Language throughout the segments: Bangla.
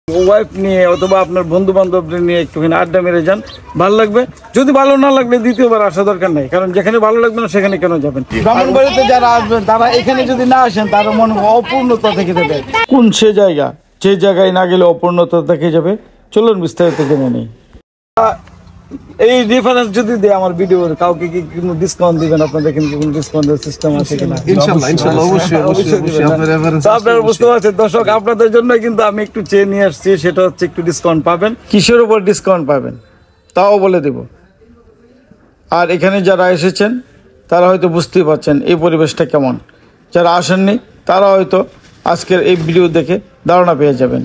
ওয়াইফ নিয়ে অথবা আপনার বন্ধু বান্ধবদের নিয়ে একটুখানি আড্ডা মেরে যান, ভালো লাগবে। যদি ভালো না লাগলে দ্বিতীয়বার আসা দরকার নেই, কারণ যেখানে ভালো লাগবে না সেখানে কেন যাবেন। ব্রাহ্মণবাড়িতে যারা আসবেন তারা এখানে যদি না আসেন তারা মনে অপূর্ণতা থেকে যাবে। কোন সে জায়গা যে জায়গায় না গেলে অপূর্ণতা থেকে যাবে, চলুন বিস্তারিত জেনে নেই। এই রেফারেন্স যদি দেয় আমার ভিডিওর, কাউকে কি কোনো ডিসকাউন্ট দিবেন? আপনাদের কিন্তু কোনো ডিসকাউন্টের সিস্টেম আছে কিনা? ইনশাআল্লাহ ইনশাআল্লাহ অবশ্যই আপনার রেফারেন্স। আপনারা বুঝতে পারছেন দর্শক, আপনাদের জন্য কিন্তু আমি একটু চেয়ে নিয়ে আসছি, সেটা হচ্ছে একটু ডিসকাউন্ট পাবেন। কিসের উপর ডিসকাউন্ট পাবেন তাও বলে দেব। আর এখানে যারা এসেছেন তারা হয়তো বুঝতেই পারছেন এই পরিবেশটা কেমন। যারা আসেননি তারা হয়তো আজকের এই ভিডিও দেখে ধারণা পেয়ে যাবেন।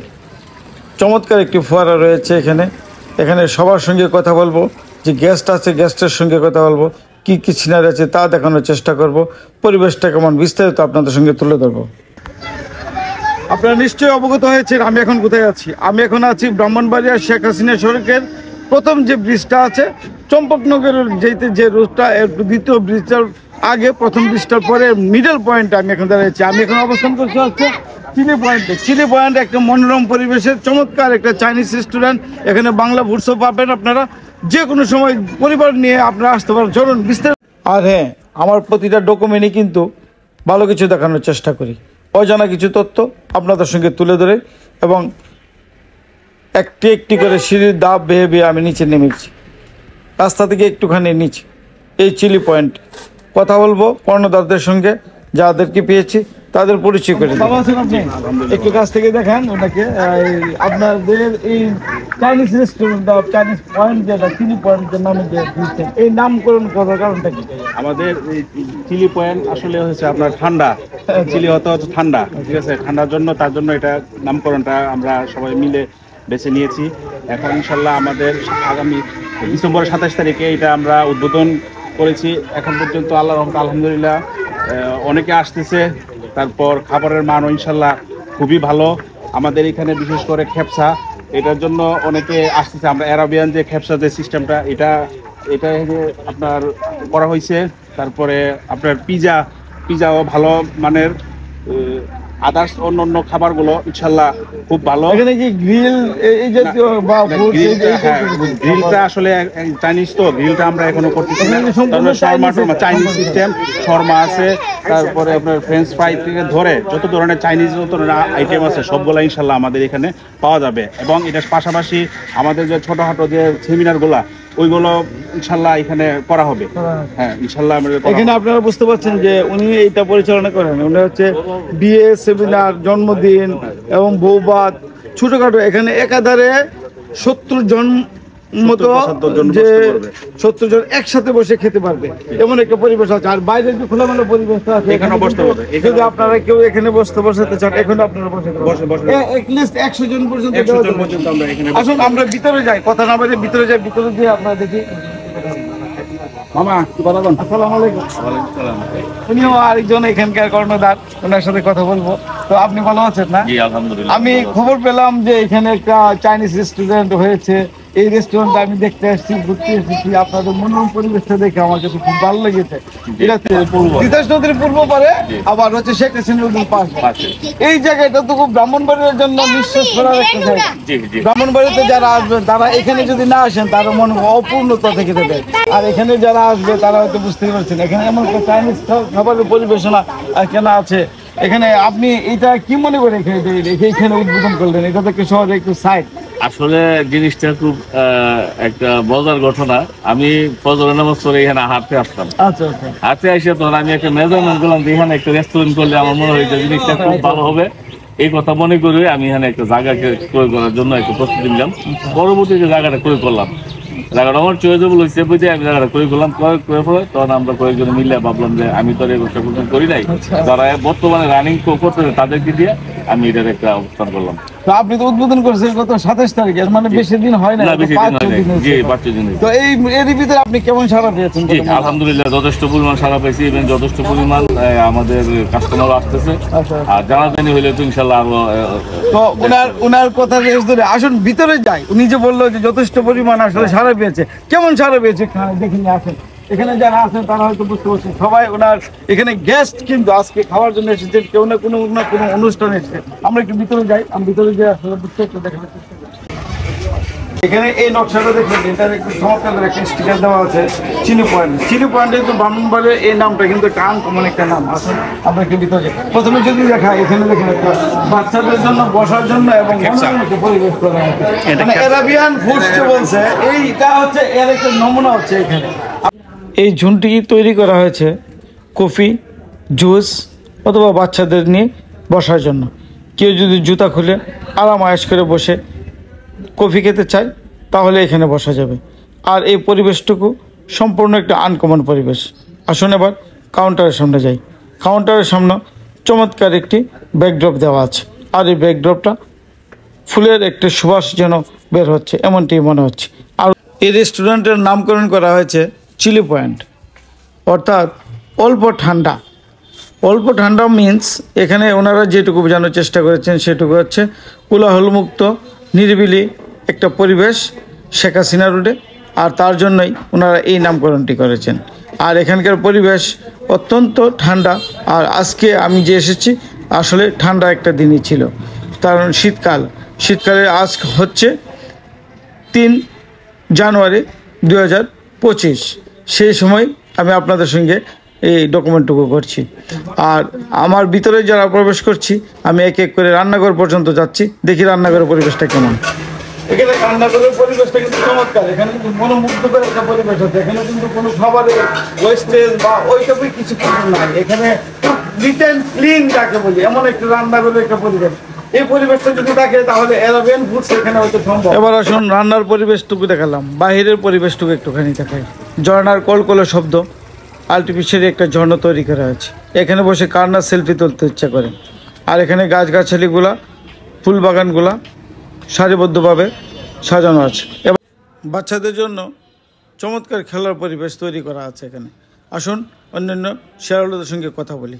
চমৎকার একটি ফোয়ারা রয়েছে এখানে। এখানে সবার সঙ্গে কথা বলবো, যে গেস্ট আছে গেস্টের সঙ্গে কথা বলবো, কি কি সিনারি আছে তা দেখানোর চেষ্টা করব। পরিবেশটা কেমন বিস্তারিত আপনাদের সঙ্গে তুলে ধরবো। আপনারা নিশ্চয়ই অবগত হয়েছেন আমি এখন কোথায় আছি। আমি এখন আছি ব্রাহ্মণবাড়িয়া শেখ হাসিনা সড়কের প্রথম যে ব্রিজটা আছে, চম্পকনগরের যেতে যে রোডটা, দ্বিতীয় ব্রিজটার আগে প্রথম ব্রিজটার পরে মিডল পয়েন্টে আমি এখন দাঁড়িয়েছি। আমি এখন অবস্থান করছি হচ্ছে চিলি পয়েন্টে। চিলি পয়েন্ট একটা মনোরম পরিবেশের চমৎকার একটা চাইনিজ রেস্টুরেন্ট। এখানে বাংলা ফুডসও পাবেন, আপনারা যে কোনো সময় পরিবার নিয়ে আপনারা আসতে পারেন। চলুন বিস্তারিত। আর হ্যাঁ, আমার প্রতিটা ডকুমেন্টই কিন্তু ভালো কিছু দেখানোর চেষ্টা করি, অজানা কিছু তথ্য আপনাদের সঙ্গে তুলে ধরে, এবং একটি একটি করে সিঁড়ির ধাপ বেয়ে বেয়ে আমি নিচে নেমেছি, রাস্তা থেকে একটুখানি নিচে। এই চিলি পয়েন্ট কথা বলবো কর্ণধারদের সঙ্গে, যাদেরকে পেয়েছি তাদের পরিচয় করে। একটু কাছ থেকে দেখেন ওনাকে। আপনাদের এই চাইনিজ রেস্টুরেন্ট বা চাইনিজ পয়েন্ট যেটা চিলি পয়েন্টের নামে যে দিচ্ছেন, এই নামকরণ করার কারণটা কি? আমাদের এই চিলি পয়েন্ট আসলে হচ্ছে আপনার ঠান্ডা, চিলি হতে হচ্ছে ঠান্ডা, ঠিক আছে, ঠান্ডার জন্য, তার জন্য এটা নামকরণটা আমরা সবাই মিলে বেছে নিয়েছি। এখন ইনশাল্লাহ আমাদের আগামী ডিসেম্বরের 27 তারিখে এটা আমরা উদ্বোধন করেছি। এখন পর্যন্ত আল্লাহর রহমতে আলহামদুলিল্লাহ অনেকে আসতেছে। তারপর খাবারের মানও ইনশাল্লাহ খুবই ভালো। আমাদের এখানে বিশেষ করে খেপসা, এটার জন্য অনেকে আসতেছে। আমরা অ্যারাবিয়ান যে খেপসা যে সিস্টেমটা, এটা আপনার করা হয়েছে। তারপরে আপনার পিজাও ভালো মানের। আদার্স অন্য খাবারগুলো ইনশাল্লাহ খুব ভালো। এখানে কি গ্রিল এই জাতীয় বা গ্রিলটা আসলে চাইনিজ, তো গ্রিলটা আমরা এখনো করতেছি না। শর্মা চাইনিজ সিস্টেম, শর্মা আছে, তারপরে আপনার ফ্রেঞ্চ ফ্রাই থেকে ধরে যত ধরনের চাইনিজ যত ধরনের আইটেম আছে সবগুলো ইনশাল্লাহ আমাদের এখানে পাওয়া যাবে। এবং এটার পাশাপাশি আমাদের যে ছোটোখাটো যে সেমিনারগুলা, ওইগুলো ইনশাল্লাহ এখানে করা হবে। হ্যাঁ ইনশাল্লাহ। এখানে আপনারা বুঝতে পারছেন যে উনি এইটা পরিচালনা করেন। উনি হচ্ছে বিয়ে, সেমিনার, জন্মদিন এবং বৌভাত, ছোটখাটো। এখানে একাধারে 70 জন মতো, যে 70 জন একসাথে বসে খেতে পারবে এমন একটা পরিবেশ আছে। আর বাইরে যে খোলামেলা পরিবেশটা আছে, এখানে বসতে পারবে। যদি আপনারা কেউ এখানে বসাতে চান, এখন আপনারা বসে এটলিস্ট 100 জন পর্যন্ত আমরা এখানে। আসুন আমরা ভিতরে যাই, কথা না বলে ভিতরে যাই। ভিতরে দিয়ে আপনারা দেখি। মামা আসসালামু আলাইকুম। উনিও আরেকজন এখানকার কর্ণধার, ওনার সাথে কথা বলবো। তো আপনি ভালো আছেন না? আমি খবর পেলাম যে এখানে একটা চাইনিজ রেস্টুরেন্ট হয়েছে। এই রেস্টুরেন্টটা আমি দেখতে আসছি, ঘুরতে এসেছি। আপনাদের মনোরম পরিবেশটা দেখে আমার কাছে খুব ভালো লেগেছে। এটা তিতাস নদীর পূর্ব পারে, আবার হচ্ছে শেখ হাসিনা নদীর পাশে। এই জায়গাটা তো খুব ব্রাহ্মণবাড়ির জন্য নিঃশ্বাস করার একটা জায়গা। ব্রাহ্মণবাড়িতে যারা আসবেন তারা এখানে যদি না আসেন তারা মনে অপূর্ণতা থেকে যাবে। আর এখানে যারা আসবে তারা হয়তো বুঝতেই পারছেন এখানে এমন একটা চাইনিজ খাবারের পরিবেশনা এখানে আছে। এখানে আপনি এটা কি মনে করে এখানে উদ্বোধন করলেন? এটা তো একটু শহরে একটু সাইড। আসলে জিনিসটা খুব একটা মজার ঘটনা। আমি ফজরের নামাজ পড়ে এখানে হাঁটতে আসতাম। হাঁটতে আসে তখন আমি একটা মেজারমেন্ট করলাম যে এখানে একটা রেস্টুরেন্ট করলে আমার মনে হয় যে জিনিসটা খুব ভালো হবে। এই কথা মনে করে আমি এখানে একটা জায়গাকে ক্রয় করার জন্য একটা প্রস্তুতি নিলাম। পরবর্তীতে জায়গাটা ক্রয় করলাম, জায়গাটা আমার চয়েজেবল হয়েছে বুঝে আমি জায়গাটা ক্রয় করলাম। ক্রয় করে পরে তখন আমরা কয়েকজন মিলে ভাবলাম যে আমি তো এই ব্যবসা করি নাই, যারা বর্তমানে রানিং করতেছে তাদেরকে দিয়ে আমি এটার একটা অবস্থান করলাম। তো আপনি তো উদ্বোধন করেছেন গত 27 তারিখে, মানে বেশি দিন হয় না। জি 5 দিন। তো এর ভিতরে আপনি কেমন সাড়া পেয়েছেন? জি আলহামদুলিল্লাহ যথেষ্ট পরিমাণ সাড়া পেয়েছি, এবং যথেষ্ট পরিমাণ আমাদের কাস্টমার আসতেছে। আর জানাজানি হইলে তো ইনশাল্লাহ আরো। তো ওনার কথা রেস ধরে আসুন ভিতরে যাই। উনি যে বললো যে যথেষ্ট পরিমাণ আসলে সাড়া পেয়েছে, কেমন সাড়া পেয়েছে দেখিনি। আসেন এখানে যারা আছেন তারা হয়তো বুঝতে পারছেন, সবাই ওনার এখানে গেস্ট কিন্তু আজকে খাওয়ার জন্য এসেছেন, কেউ না কোনো অনুষ্ঠানে এসেছে। আমরা একটু ভিতরে যাই, আমি ভিতরে যাই, আসলে বুঝতে একটু দেখানোর চেষ্টা করি। এখানে এই নকশাটা দেখবেন, এটার একটু চমৎকার একটা স্টিকার দেওয়া আছে চিলি পয়েন্ট। চিলি পয়েন্টে কিন্তু ব্রাহ্মণবাড়িয়ার এই নামটা কিন্তু একটা আনকমন একটা নাম। আসুন আমরা একটু ভিতরে যাই। প্রথমে যদি দেখা, এখানে দেখেন একটা বাচ্চাদের জন্য বসার জন্য এবং পরিবেশ করা আছে, মানে অ্যারাবিয়ান ফুডস বলছে, এইটা হচ্ছে এর একটা নমুনা হচ্ছে এখানে। এই ঝুনটি তৈরি করা হয়েছে কফি, জুস অথবা বাচ্চাদের নিয়ে বসার জন্য। কেউ যদি জুতা খুলে আরাম আয়েশ করে বসে কফি খেতে চায় তাহলে এখানে বসা যাবে। আর এই পরিবেশটুকু সম্পূর্ণ একটা আনকমন পরিবেশ। আসুন এবার কাউন্টারের সামনে যাই। কাউন্টারের সামনে চমৎকার একটি ব্যাকড্রপ দেওয়া আছে, আর এই ব্যাকড্রপটা ফুলের একটি সুবাস যেন বের হচ্ছে এমনটি মনে হচ্ছে। আর এই রেস্টুরেন্টের নামকরণ করা হয়েছে চিলি পয়েন্ট, অর্থাৎ অল্প ঠান্ডা। অল্প ঠান্ডা মিন্স এখানে ওনারা যেটুকু বোঝানোর চেষ্টা করেছেন সেটুকু হচ্ছে কোলাহলমুক্ত নিরিবিলি একটা পরিবেশ শেখ হাসিনা রোডে, আর তার জন্যই ওনারা এই নামকরণটি করেছেন। আর এখানকার পরিবেশ অত্যন্ত ঠান্ডা। আর আজকে আমি যে এসেছি আসলে ঠান্ডা একটা দিনই ছিল, কারণ শীতকালে আজ হচ্ছে 3 জানুয়ারি 2025। সেই সময় আমি আপনাদের সঙ্গে এই ডকুমেন্টটুকু করছি। আর আমার ভিতরে যারা প্রবেশ করছি, আমি এক এক করে রান্নাঘর পর্যন্ত যাচ্ছি, দেখি রান্নাঘরের পরিবেশটা কেমন। এখানে রান্নাঘরের পরিবেশটা কিন্তু চমৎকার, এখানে কিন্তু মনোমুগ্ধকর একটা পরিবেশ আছে। এখানে কিন্তু কোনো খাবারের ওয়েস্টেজ বা ওই টাইপের কিছু নাই। এখানে নিট অ্যান্ড ক্লিন যাকে বলি, এমন একটা রান্নাঘরের একটা পরিবেশ। এই পরিবেশটা যদি থাকে তাহলে অ্যারাবিয়ান ফুডস এখানে হয়তো সম্ভব। এবার আসুন রান্নার পরিবেশটুকু দেখালাম, বাহিরের পরিবেশটুকু একটুখানি দেখাই। ঝর্ণার কলকলে শব্দ, আর্টিফিশিয়ালি একটা ঝর্ণা তৈরি করা আছে। এখানে বসে কার না সেলফি তুলতে ইচ্ছা করে। আর এখানে গাছগাছালিগুলা, ফুল বাগানগুলা সারিবদ্ধভাবে সাজানো আছে এবং বাচ্চাদের জন্য চমৎকার খেলার পরিবেশ তৈরি করা আছে এখানে। আসুন অন্যান্য শেয়ারহোল্ডারদের সঙ্গে কথা বলি।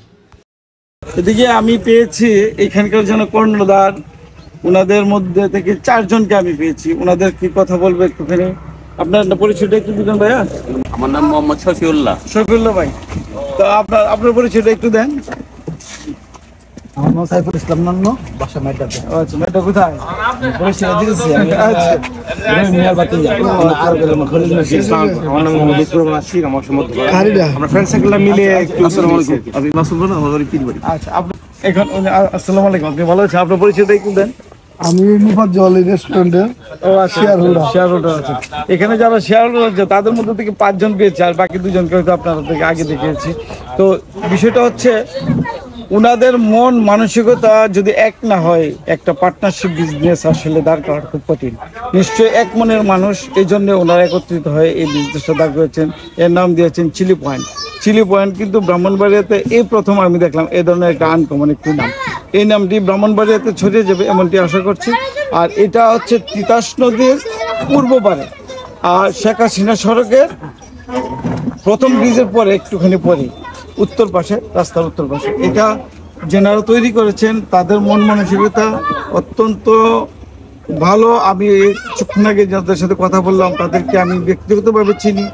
এদিকে আমি পেয়েছি এখানকার যেন কর্ণধার, ওনাদের মধ্যে থেকে 4 জনকে আমি পেয়েছি। ওনাদের কি কথা বলবো একটুখানি। আপনার পরিচয়টা একটু দিবেন ভাইয়া? আমার নাম মোহাম্মদ শফিউল্লাহ। শফিউল্লাহ ভাই, তো আপনার পরিচয়টা একটু দেন। আমার নাম সাইফুল ইসলাম নান্ন, বাসা মেডাতে। আচ্ছা, মেয়েটা কোথায়? পরিচয় দিয়েছি আমি। আচ্ছা, মিয়ার বাতি যাই। আমার নাম মোহাম্মদ ইসলাম নাসির, আমার সমর্থ আমরা ফ্রেন্ড সার্কেলটা মিলে একটু। আসসালামু আলাইকুম, আমি মাসুদ না, আমাদের পীরবাড়ি। আচ্ছা, আপনি এখন আসসালামু আলাইকুম, আপনি ভালো আছেন? আপনার পরিচয়টা একটু দেন। আমি মুফাজ্জল রেস্টুরেন্টের শেয়ার হোল্ডার আছে। এখানে যারা শেয়ার হোল্ডার আছে তাদের মধ্যে থেকে 5 জন পেয়েছে, আর বাকি 2 জনকে হয়তো আপনারা থেকে আগে দেখেছি। তো বিষয়টা হচ্ছে ওনাদের মন মানসিকতা যদি এক না হয়, একটা পার্টনারশিপ বিজনেস আসলে দাঁড় করার খুব কঠিন। নিশ্চয়ই এক মনের মানুষ, এই জন্য ওনারা একত্রিত হয়ে এই বিজনেসটা দাঁড় করেছেন। এর নাম দিয়েছেন চিলি পয়েন্ট। চিলি পয়েন্ট কিন্তু ব্রাহ্মণবাড়িয়াতে এই প্রথম আমি দেখলাম এই ধরনের একটা আনকমন একটি নাম। এই নামটি ব্রাহ্মণবাড়িয়াতে ছড়িয়ে যাবে এমনটি আশা করছি। আর এটা হচ্ছে তিতাস নদীর পূর্ব পারে, আর শেখ হাসিনা সড়কের প্রথম ব্রিজের পরে একটুখানি পরে উত্তর পাশে, রাস্তার উত্তর পাশে। এটা যেনারা তৈরি করেছেন তাদের মন মানসিকতা অত্যন্ত ভালো। আমি কিছুক্ষণ আগে যাদের সাথে কথা বললাম তাদেরকে আমি ব্যক্তিগতভাবে চিনি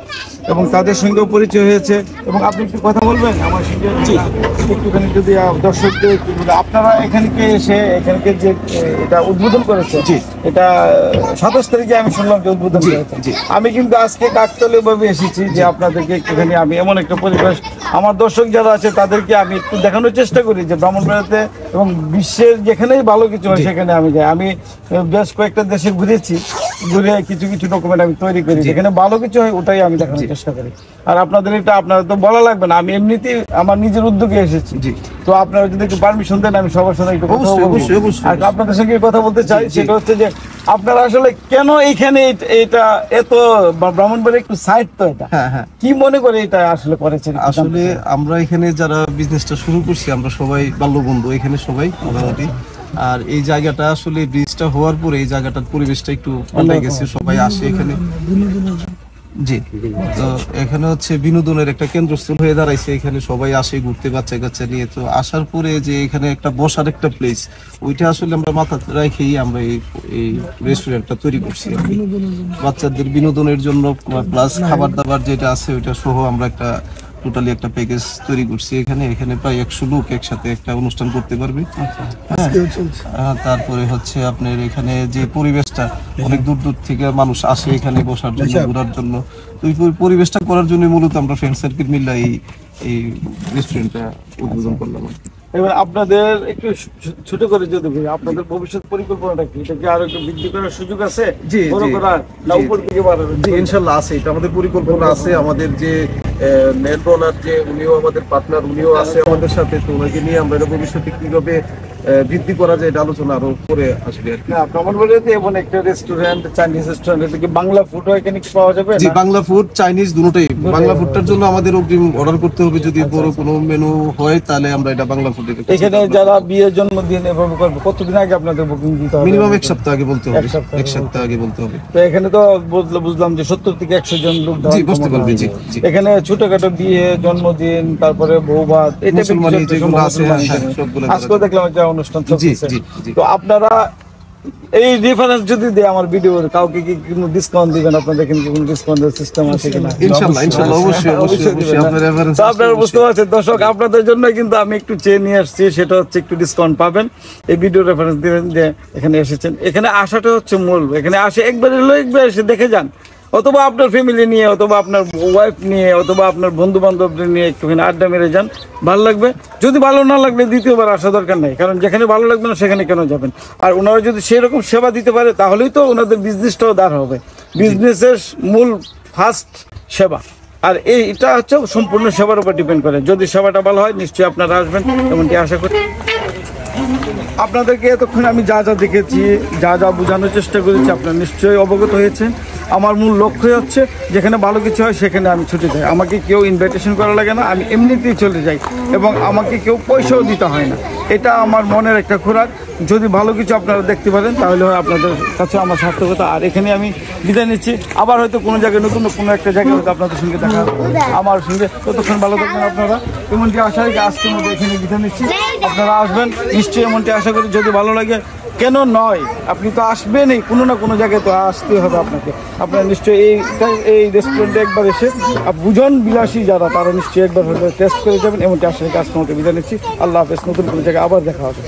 এবং তাদের সঙ্গেও পরিচয় হয়েছে। এবং আপনি একটু কথা বলবেন আমার সঙ্গে একটুখানি, যদি দর্শকদের একটু আপনারা এখানকে এসে এখানকে যে এটা উদ্বোধন করেছে, এটা 27 তারিখে আমি শুনলাম যে উদ্বোধন করেছে। আমি কিন্তু আজকে কাকতালীয়ভাবে এসেছি যে আপনাদেরকে একটুখানি আমি এমন একটা পরিবেশ, আমার দর্শক যারা আছে তাদেরকে আমি একটু দেখানোর চেষ্টা করি যে ব্রাহ্মণবাড়িয়াতে এবং বিশ্বের যেখানেই ভালো কিছু হয় সেখানে আমি যাই। আমি বেশ কয়েকটা দেশে ঘুরে কিছু কিছু ডকুমেন্ট আমি তৈরি করি, যেখানে ভালো কিছু হয় ওটাই আমি দেখানোর চেষ্টা করি। আর আপনাদের এটা আপনারা তো বলা লাগবে না, আমি এমনিতেই আমার নিজের উদ্যোগে এসেছি। তো আপনারা যদি একটু পারমিশন দেন আমি সবার সাথে একটু কথা বলবো। আর আপনাদের সঙ্গে কথা বলতে চাই, সেটা হচ্ছে যে আপনারা আসলে কেন এইখানে এটা এত ব্রাহ্মণবাড়িয়া একটু সাইড, তো এটা কি মনে করে এটা আসলে করেছেন? আসলে আমরা এখানে যারা বিজনেসটা শুরু করছি আমরা সবাই বাল্যবন্ধু, এখানে সবাই মোটামুটি। আর এই জায়গাটা আসলে ব্রিজটা হওয়ার পরে এই জায়গাটার পরিবেশটা একটু পাল্টে গেছে, সবাই আসে এখানে জি, তো এখানে হচ্ছে বিনোদনের একটা কেন্দ্রস্থল হয়ে দাঁড়াইছে। এখানে সবাই আসে ঘুরতে বাচ্চা কাচ্চা নিয়ে। তো আসার পরে যে এখানে একটা বসার একটা প্লেস, ওইটা আসলে আমরা মাথা রেখেই আমরা এই রেস্টুরেন্টটা তৈরি করছি আর কি। বাচ্চাদের বিনোদনের জন্য প্লাস খাবার দাবার যেটা আছে ওইটা সহ আমরা একটা টোটালি একটা প্যাকেজ তৈরি করছি। এখানে প্রায় 100 লোক একসাথে একটা অনুষ্ঠান করতে পারবে। তারপরে হচ্ছে আপনার এখানে যে পরিবেশটা, অনেক দূর দূর থেকে মানুষ আসে এখানে বসার জন্য, ঘোরার জন্য। তো ওই পরিবেশটা করার জন্য মূলত আমরা ফ্রেন্ড সার্কেল মিলে এই রেস্টুরেন্টটা উদ্বোধন করলাম। এবার আপনাদের একটু ছোট করে যদি বলি, আপনাদের ভবিষ্যৎ পরিকল্পনাটা কি? এটা কি আরো একটু বৃদ্ধি করার সুযোগ আছে? জি, বড় জি, করার না উপর দিকে বাড়ানোর? জি, ইনশাল্লাহ আছে, এটা আমাদের পরিকল্পনা আছে। আমাদের যে নেট ওনার যে উনিও আমাদের পার্টনার, উনিও আছে আমাদের সাথে। তো ওনাকে নিয়ে আমরা এটা ভবিষ্যতে কিভাবে বৃদ্ধি করা যায় এটা আলোচনা আরো করে আসবে আর কি। না, ভ্রমণ বলে যে এমন একটা রেস্টুরেন্ট, চাইনিজ রেস্টুরেন্ট, এটা কি বাংলা ফুড এখানে কি পাওয়া যাবে? জি, বাংলা ফুড, চাইনিজ দুটোই। বাংলা ফুডটার জন্য আমাদের অগ্রিম অর্ডার করতে হবে। যদি বড় কোনো মেনু হয় তাহলে আমরা এটা বাংলা ফুডে এখানে যারা বিয়ে জন্মদিন এভাবে করবে, কতদিন আগে আপনাদের বুকিং দিতে হবে? মিনিমাম 1 সপ্তাহ আগে বলতে হবে। এক সপ্তাহ 1 সপ্তাহ আগে বলতে হবে। তো এখানে তো বুঝলাম যে 70 থেকে 100 জন লোক জি, বসতে পারবে। জি, জি। এখানে ছোটখাটো বিয়ে, জন্মদিন, তারপরে বৌভাত, এটা মুসলমানি যেগুলো আছে, হ্যাঁ, সবগুলো আজকে দেখলাম একটা অনুষ্ঠান জি, চলছে। জি, জি। তো আপনারা এই রেফারেন্স যদি দেয় আমার ভিডিওর, কাউকে কি কোনো ডিসকাউন্ট দিবেন? আপনাদের এখানে কি কোনো ডিসকাউন্টের সিস্টেম আছে কিনা? ইনশাআল্লাহ অবশ্যই দিবেন না? আপনার reference তো আপনারা বুঝতে পারছেন দর্শক, আপনাদের জন্য কিন্তু আমি একটু চেয়ে নিয়ে আসছি, সেটা হচ্ছে একটু ডিসকাউন্ট পাবেন। এই ভিডিও রেফারেন্স দিবেন যে এখানে এসেছেন। এখানে আসাটা হচ্ছে মূল। এখানে আসে একবার এসে দেখে যান, অথবা আপনার ফ্যামিলি নিয়ে, অথবা আপনার ওয়াইফ নিয়ে, অথবা আপনার বন্ধু বান্ধবদের নিয়ে একটুখানি আড্ডা মেরে যান, ভালো লাগবে। যদি ভালো না লাগলে দ্বিতীয়বার আসা দরকার নেই, কারণ যেখানে ভালো লাগবে না সেখানে কেন যাবেন? আর ওনারা যদি সেরকম সেবা দিতে পারে তাহলেই তো ওনাদের বিজনেসটাও দাঁড় হবে। বিজনেসের মূল ফার্স্ট সেবা, আর এইটা হচ্ছে সম্পূর্ণ সেবার উপর ডিপেন্ড করে। যদি সেবাটা ভালো হয় নিশ্চয়ই আপনারা আসবেন, এমনটি আশা করি। আপনাদেরকে এতক্ষণ আমি যা যা দেখেছি, যা যা বোঝানোর চেষ্টা করেছি, আপনারা নিশ্চয়ই অবগত হয়েছেন। আমার মূল লক্ষ্যই হচ্ছে যেখানে ভালো কিছু হয় সেখানে আমি ছুটে যাই। আমাকে কেউ ইনভাইটেশন করা লাগে না, আমি এমনিতেই চলে যাই, এবং আমাকে কেউ পয়সাও দিতে হয় না। এটা আমার মনের একটা খোরাক। যদি ভালো কিছু আপনারা দেখতে পারেন তাহলে হয় আপনাদের কাছে আমার সার্থকতা। আর এখানে আমি বিদায় নিচ্ছি। আবার হয়তো কোনো জায়গায় নতুন কোনো একটা জায়গায় হয়তো আপনাদের সঙ্গে দেখা হবে আমার সঙ্গে। ততক্ষণ ভালো থাকবেন আপনারা। এমনটি আশা রেখে আজকের মধ্যে এখানে বিদায় নিচ্ছি। আপনারা আসবেন নিশ্চয়ই, এমনটি আশা করি। যদি ভালো লাগে, কেন নয়, আপনি তো আসবেনই, কোনো না কোনো জায়গায় তো আসতেই হবে আপনাকে। আপনারা নিশ্চয়ই এই রেস্টুরেন্টে একবার এসে ভোজন বিলাসী যারা, তারা নিশ্চয়ই একবার হয়তো টেস্ট করে যাবেন। এমনটি আশা রেখে আজকের মধ্যে বিদায় নিচ্ছি। আল্লাহ হাফেজ। নতুন কোনো জায়গায় আবার দেখা হবে।